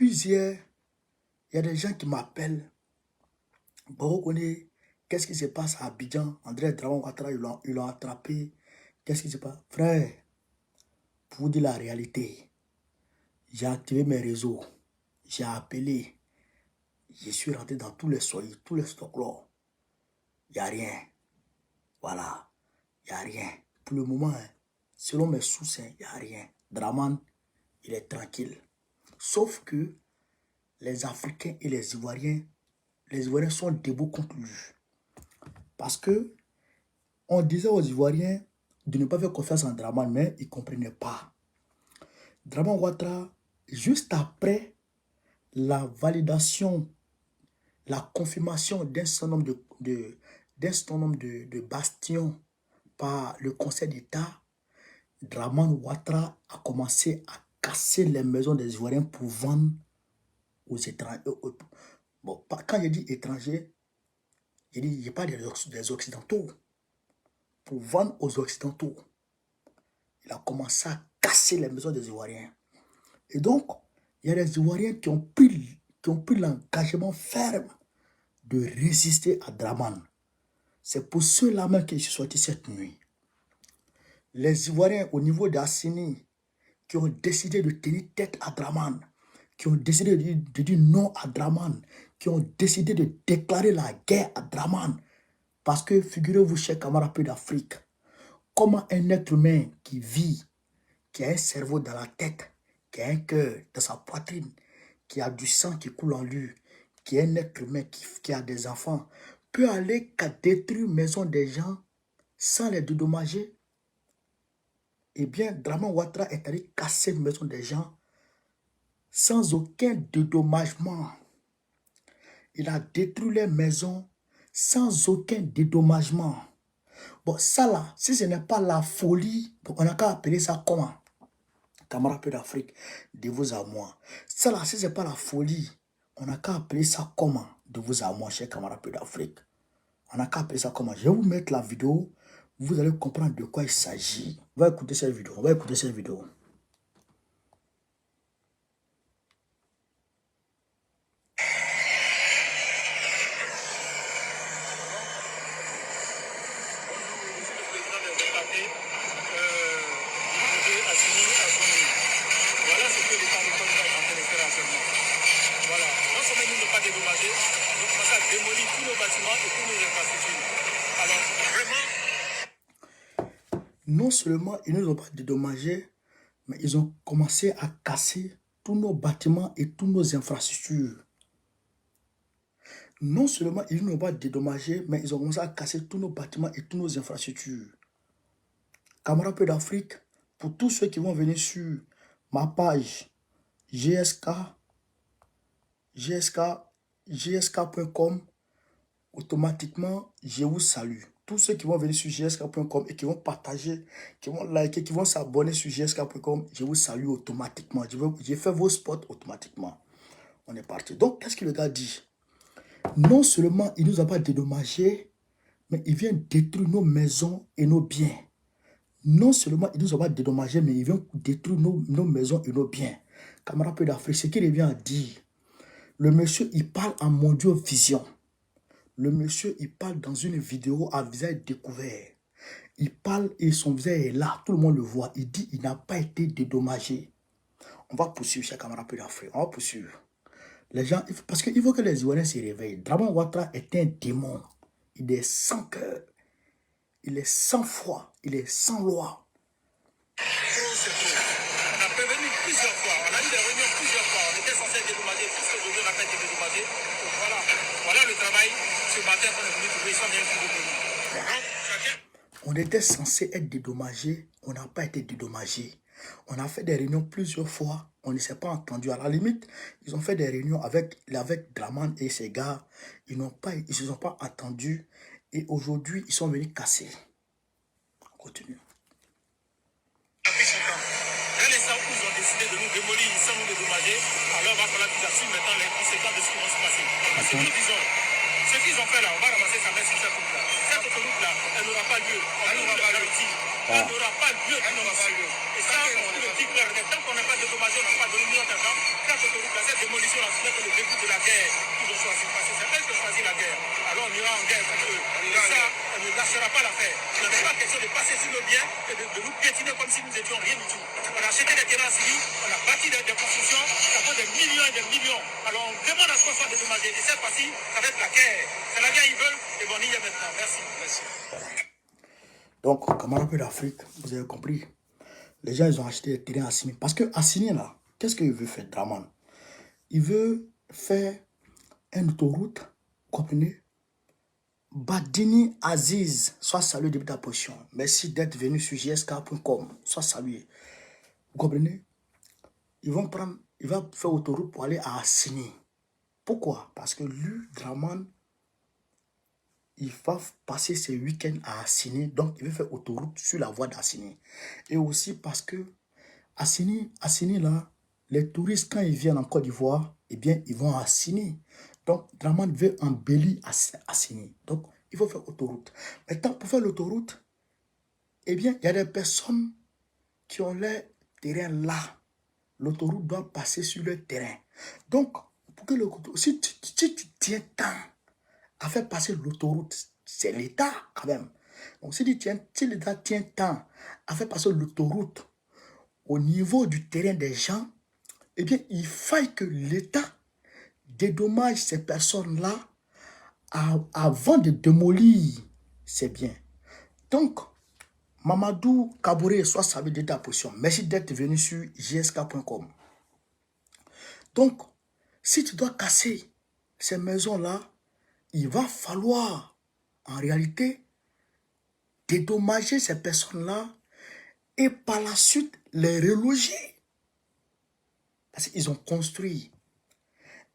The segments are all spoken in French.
plusieurs, il y a des gens qui m'appellent. Bon, vous connaissez, qu'est-ce qui se passe à Abidjan? André Draman Ouattara, ils l'ont attrapé. Qu'est-ce qui se passe? Frère, pour vous dire la réalité, j'ai activé mes réseaux. J'ai appelé. Je suis rentré dans tous les sols, tous les stocks là. Il n'y a rien. Voilà. Il n'y a rien. Pour le moment, hein, selon mes sources, il n'y a rien. Draman, il est tranquille. Sauf que les Africains et les Ivoiriens sont debout contre lui. Parce que on disait aux Ivoiriens de ne pas faire confiance en Draman, mais ils ne comprenaient pas. Draman Ouattara, juste après la validation, la confirmation d'un certain nombre de bastions par le Conseil d'État, Draman Ouattara a commencé à casser les maisons des Ivoiriens pour vendre aux étrangers. Bon, quand je dis étrangers, je dis, je parle des Occidentaux. Pour vendre aux Occidentaux. Il a commencé à casser les maisons des Ivoiriens. Et donc, il y a des Ivoiriens qui ont pris l'engagement ferme de résister à Draman. C'est pour ceux-là même qui sont sortis cette nuit. Les Ivoiriens au niveau d'Assini qui ont décidé de tenir tête à Draman, qui ont décidé de dire non à Draman, qui ont décidé de déclarer la guerre à Draman. Parce que figurez-vous, chers camarades d'Afrique, comment un être humain qui vit, qui a un cerveau dans la tête, qui a un cœur dans sa poitrine, qui a du sang qui coule en lui, qui est un être humain qui a des enfants, peut aller qu'à détruire la maison des gens sans les dédommager. Eh bien, Draman Ouattara est allé casser la maison des gens sans aucun dédommagement. Il a détruit les maisons sans aucun dédommagement. Bon, ça là, si ce n'est pas la folie, on n'a qu'à appeler ça comment? Camarades d'Afrique, de vous à moi. Ça là, si ce n'est pas la folie, on n'a qu'à appeler ça comment? De vous à moi, chers camarades d'Afrique. On n'a qu'à appeler ça comment? Je vais vous mettre la vidéo, vous allez comprendre de quoi il s'agit. On va écouter cette vidéo, on va écouter cette vidéo. Non seulement ils ne nous ont pas dédommagé, mais ils ont commencé à casser tous nos bâtiments et toutes nos infrastructures. Non seulement ils ne nous ont pas dédommagé, mais ils ont commencé à casser tous nos bâtiments et toutes nos infrastructures. Camarades d'Afrique, pour tous ceux qui vont venir sur ma page gsk.com, automatiquement, je vous salue. Tous ceux qui vont venir sur gsk.com et qui vont partager, qui vont liker, qui vont s'abonner sur gsk.com, je vous salue automatiquement. Je fais vos spots automatiquement. On est parti. Donc, qu'est-ce que le gars dit? Non seulement il ne nous a pas dédommagé, mais il vient détruire nos maisons et nos biens. Non seulement il ne nous a pas dédommagé, mais il vient détruire nos maisons et nos biens. Camarades d'Afrique, ce qu'il vient à dire, le monsieur, il parle en mondiovision. Le monsieur, il parle dans une vidéo à visage découvert. Il parle et son visage est là, tout le monde le voit. Il dit il n'a pas été dédommagé. On va poursuivre, chers camarades d'Afrique. On va poursuivre. Les gens, parce qu'il faut que les Ivoiriens se réveillent. Draman Ouattara est un démon. Il est sans cœur. Il est sans foi. Il est sans loi. On a prévenu plusieurs fois. On a eu des réunions plusieurs fois. On était censé dédommager tout ce que je veux n'a pas été dédommagé. Voilà le travail. Ce matin, on est venu trouver ça bien plus de. On était censé être dédommagé. On n'a pas été dédommagé. On a fait des réunions plusieurs fois. On ne s'est pas entendu. À la limite, ils ont fait des réunions avec Draman et ses gars. Ils ne se sont pas entendus. Et aujourd'hui, ils sont venus casser. On continue. Dès l'instant où ils ont décidé de nous démolir sans nous dédommager, alors il va falloir qu'ils assument maintenant les conséquences de ce qui va se passer. Parce que nous disons, ce qu'ils ont fait là, on va ramasser ça sur cette route-là. Cette route-là, elle n'aura pas lieu. Elle n'aura pas lieu. Il n'y aura pas lieu de démolition. Et ça, on le dit clairement. Tant qu'on n'a pas dédommagé, on n'a pas donné notre argent. Quand cette démolition, ce n'est que le début de la guerre qu'ils ont choisi. Parce que c'est eux qui ont choisi la guerre. Alors on ira en guerre contre eux. Et ça, on ne lâchera pas l'affaire. Il n'est pas question de passer sur nos biens et de nous piétiner comme si nous étions rien du tout. On a acheté des terrains en Syrie, on a bâti des constructions, ça coûte des millions et des millions. Alors on demande à ce qu'on soit dédommagé. Et cette fois-ci, ça va être la guerre. C'est la guerre qu'ils veulent et bon, on y est maintenant. Merci. Merci. Donc, camarades d'Afrique, vous avez compris. Les gens, ils ont acheté des terrains à Assini. Parce que Assini, là, qu'est-ce qu'il veut faire, Draman? Il veut faire une autoroute, vous comprenez? Badini Aziz, soit salué depuis ta position. Merci d'être venu sur jsk.com. Soit salué. Vous comprenez? Il va faire autoroute pour aller à Assini. Pourquoi? Parce que lui, Draman, il va passer ses week-ends à Assini. Donc, il veut faire autoroute sur la voie d'Assini. Et aussi parce que Assini, là, les touristes, quand ils viennent en Côte d'Ivoire, eh bien, ils vont à Assini. Donc, Draman veut embellir Assini. Donc, il faut faire autoroute. Maintenant, pour faire l'autoroute, eh bien, il y a des personnes qui ont leur terrain là. L'autoroute doit passer sur le terrain. Donc, pour que si tu tiens tant à faire passer l'autoroute, c'est l'État quand même. Donc, si l'État tient tant à faire passer l'autoroute au niveau du terrain des gens, eh bien, il faille que l'État dédommage ces personnes-là avant de démolir ces biens. Donc, Mamadou Kaboré, soit salué de ta position. Merci d'être venu sur jsk.com. Donc, si tu dois casser ces maisons-là, il va falloir, en réalité, dédommager ces personnes-là et par la suite les reloger. Parce qu'ils ont construit,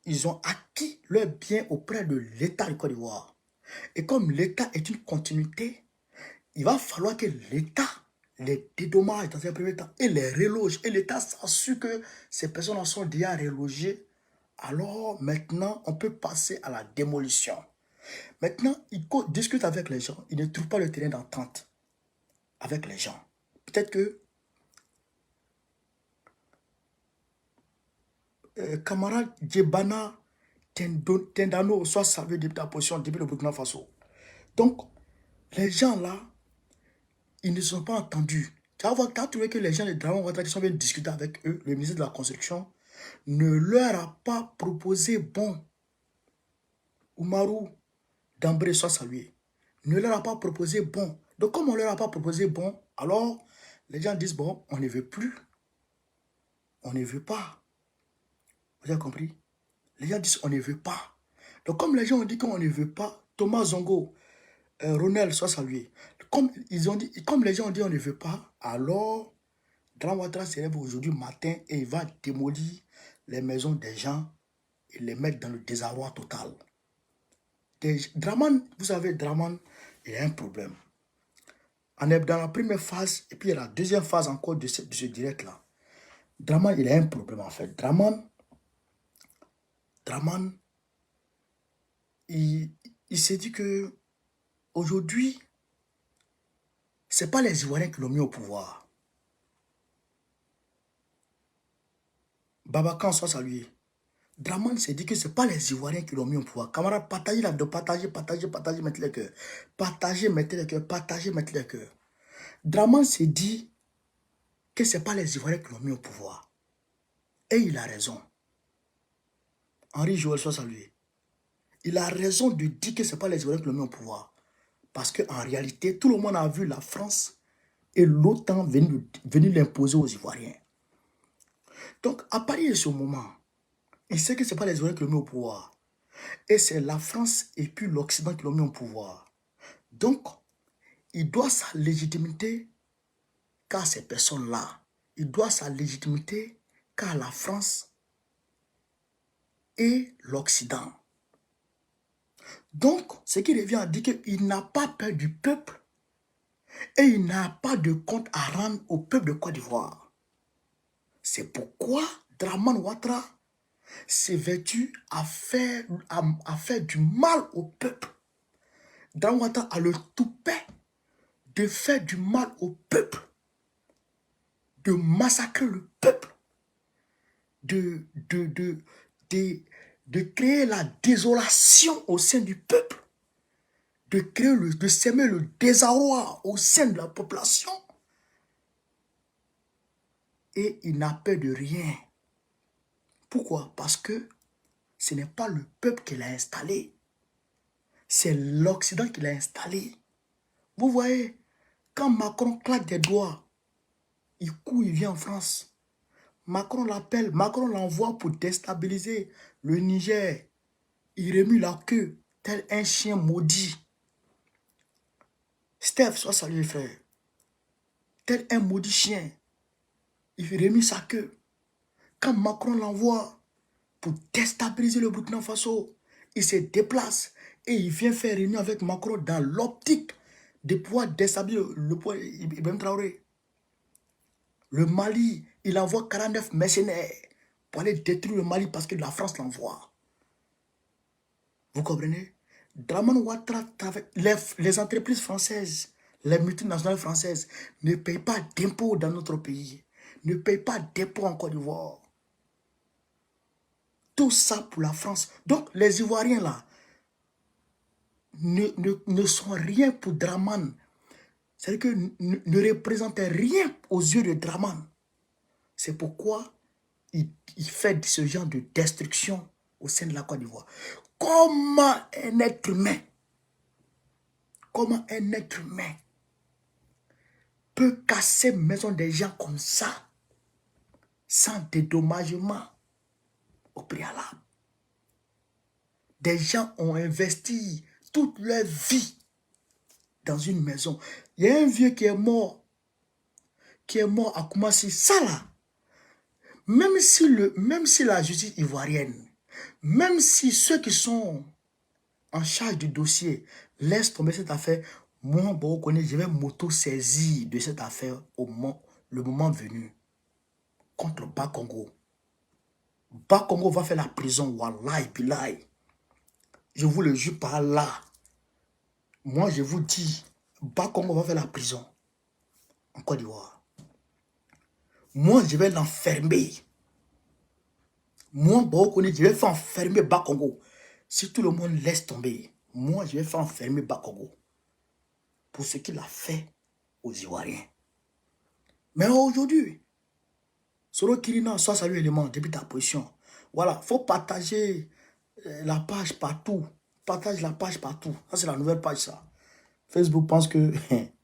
ils ont acquis leurs biens auprès de l'État du Côte d'Ivoire. Et comme l'État est une continuité, il va falloir que l'État les dédommage dans un premier temps et les reloge. Et l'État s'assure que ces personnes sont déjà relogées. Alors maintenant, on peut passer à la démolition. Maintenant, il discute avec les gens. Il ne trouve pas le terrain d'entente avec les gens. Peut-être que camarade Djebana Tendano soit salué de ta position depuis le Burkina Faso. Donc, les gens là, ils ne sont pas entendus. Tu as trouvé que les gens de Draman Ouattara qui sont venus discuter avec eux, le ministre de la Construction, ne leur a pas proposé bon. Oumarou Dambré soit salué. Ne leur a pas proposé bon. Donc, comme on ne leur a pas proposé bon, alors les gens disent, bon, on ne veut plus. On ne veut pas. Vous avez compris? Les gens disent, on ne veut pas. Donc, comme les gens ont dit qu'on ne veut pas, Thomas Zongo, Ronel soit salué. Comme les gens ont dit on ne veut pas, alors Draman Ouattara se lève aujourd'hui matin et il va démolir les maisons des gens et les mettre dans le désarroi total. Draman, vous savez, Draman, il y a un problème. On est dans la première phase et puis il y a la deuxième phase encore de ce direct-là. Draman, il a un problème en fait. Draman, il s'est dit que aujourd'hui, ce n'est pas les Ivoiriens qui l'ont mis au pouvoir. Babakan soit salué. Draman s'est dit que ce n'est pas les Ivoiriens qui l'ont mis au pouvoir. Camarades, partagez la vidéo, partagez, mettez les cœurs. Partagez, mettez les cœurs, partagez, mettez les cœurs. Draman s'est dit que ce n'est pas les Ivoiriens qui l'ont mis au pouvoir. Et il a raison. Henri Joël soit salué. Il a raison de dire que ce n'est pas les Ivoiriens qui l'ont mis au pouvoir. Parce qu'en réalité, tout le monde a vu la France et l'OTAN venir l'imposer aux Ivoiriens. Donc, à partir de ce moment, il sait que ce n'est pas les Ivoiriens qui l'ont mis au pouvoir. Et c'est la France et puis l'Occident qui l'ont mis au pouvoir. Donc, il doit sa légitimité qu'à ces personnes-là. Il doit sa légitimité qu'à la France et l'Occident. Donc, ce qui revient à dire qu'il n'a pas peur du peuple et il n'a pas de compte à rendre au peuple de Côte d'Ivoire. C'est pourquoi Draman Ouattara s'est vêtu à faire du mal au peuple. Draman Ouattara a le toupet de faire du mal au peuple, de massacrer le peuple, de créer la désolation au sein du peuple, de semer le désarroi au sein de la population. Et il n'a peur de rien. Pourquoi? Parce que ce n'est pas le peuple qui l'a installé. C'est l'Occident qui l'a installé. Vous voyez, quand Macron claque des doigts, il court, il vient en France. Macron l'appelle, Macron l'envoie pour déstabiliser le Niger. Il remue la queue, tel un chien maudit. Steph, sois salué, frère. Tel un maudit chien. Il remue sa queue. Quand Macron l'envoie pour déstabiliser le Burkina Faso, il se déplace et il vient faire réunion avec Macron dans l'optique de pouvoir déstabiliser le pouvoir Ibrahim Traoré. Le Mali, il envoie 49 mercenaires pour aller détruire le Mali parce que la France l'envoie. Vous comprenez? Dramane Ouattara, les entreprises françaises, les multinationales françaises ne payent pas d'impôts dans notre pays, ne payent pas d'impôts en Côte d'Ivoire. Tout ça pour la France. Donc les Ivoiriens là ne sont rien pour Dramane. C'est-à-dire que ne représentent rien aux yeux de Dramane. C'est pourquoi il fait ce genre de destruction au sein de la Côte d'Ivoire. Comment un être humain peut casser la maison des gens comme ça, sans dédommagement au préalable? Des gens ont investi toute leur vie dans une maison. Il y a un vieux qui est mort à Koumassi. Ça là, même si la justice ivoirienne, même si ceux qui sont en charge du dossier laissent tomber cette affaire, moi, je vais m'auto-saisir de cette affaire le moment venu contre Bakongo. Bakongo va faire la prison, wallahi billahi. Je vous le jure par là. Moi, je vous dis, Bakongo va faire la prison en Côte d'Ivoire. Moi, je vais l'enfermer. Moi, je vais faire enfermer Bakongo. Si tout le monde laisse tomber, moi, je vais faire enfermer Bakongo pour ce qu'il a fait aux Ivoiriens. Mais aujourd'hui, Soro Kirina, soit salut élément, depuis ta position. Voilà, il faut partager la page partout. Partage la page partout. Ça, c'est la nouvelle page, ça. Facebook pense qu'ils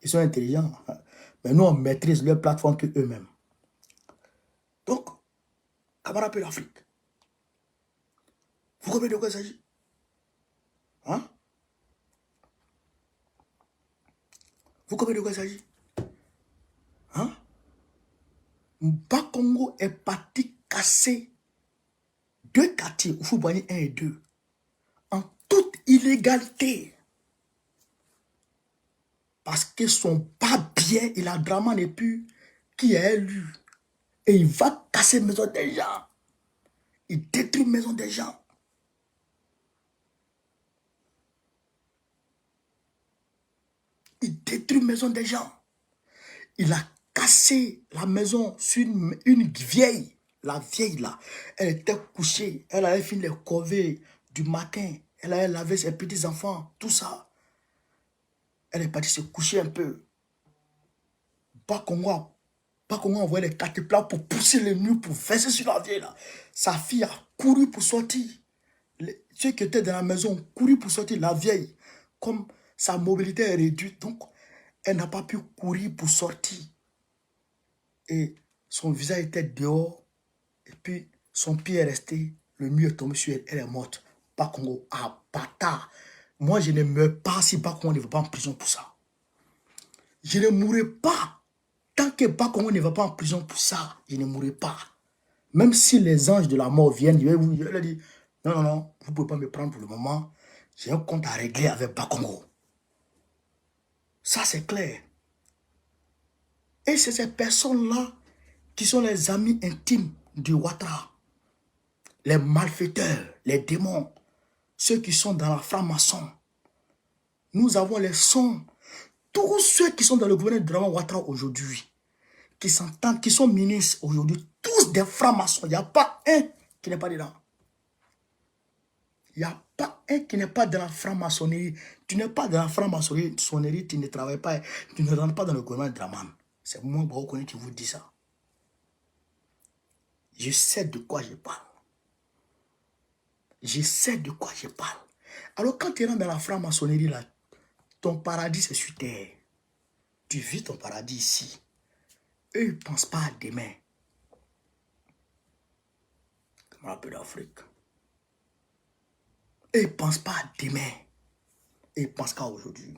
sont intelligents. Mais nous, on maîtrise leur plateforme que eux-mêmes. Donc, camarade de l'Afrique. Vous comprenez de quoi il s'agit? Hein? Vous comprenez de quoi il s'agit? Hein? Bakongo est parti casser 2 quartiers, Oufouboigny 1 et 2, en toute illégalité. Parce que son pas bien, il a Dramane et puis qui est élu. Et il va casser la maison des gens. Il détruit la maison des gens. Il détruit la maison des gens. Il a cassé la maison sur une vieille. La vieille là, elle était couchée. Elle avait fini les corvées du matin. Elle avait lavé ses petits-enfants, tout ça. Elle est partie se coucher un peu. Bakongo a envoyé les caterpillars pour pousser les murs, pour verser sur la vieille là. Sa fille a couru pour sortir. Ceux qui étaient dans la maison ont couru pour sortir. La vieille, comme sa mobilité est réduite, donc elle n'a pas pu courir pour sortir. Et son visage était dehors. Et puis son pied est resté. Le mur est tombé sur elle. Elle est morte. Bakongo, ah bâtard. Moi, je ne meurs pas si Bakongo ne va pas en prison pour ça. Je ne mourrai pas. Tant que Bakongo ne va pas en prison pour ça, je ne mourrai pas. Même si les anges de la mort viennent, je vais leur dire, non, vous ne pouvez pas me prendre pour le moment. J'ai un compte à régler avec Bakongo. Ça, c'est clair. Et c'est ces personnes-là qui sont les amis intimes du Ouattara. Les malfaiteurs, les démons, ceux qui sont dans la franc-maçon. Nous avons les sons. Tous ceux qui sont dans le gouvernement de Draman Ouattara aujourd'hui, qui s'entendent, qui sont ministres aujourd'hui, tous des francs-maçons. Il n'y a pas un qui n'est pas dedans. Il n'y a pas un qui n'est pas dans la franc-maçonnerie. Tu n'es pas dans la franc-maçonnerie, tu ne travailles pas, tu ne rentres pas dans le gouvernement de Draman. C'est moi, Baokone, qui vous dit ça. Je sais de quoi je parle. Je sais de quoi je parle. Alors quand tu rentres dans la franc-maçonnerie, là, ton paradis c'est sur terre. Tu vis ton paradis ici. Eux, ils ne pensent pas à demain. Comme un peu d'Afrique. Eux, ils ne pensent pas à demain. Ils pensent qu'à aujourd'hui.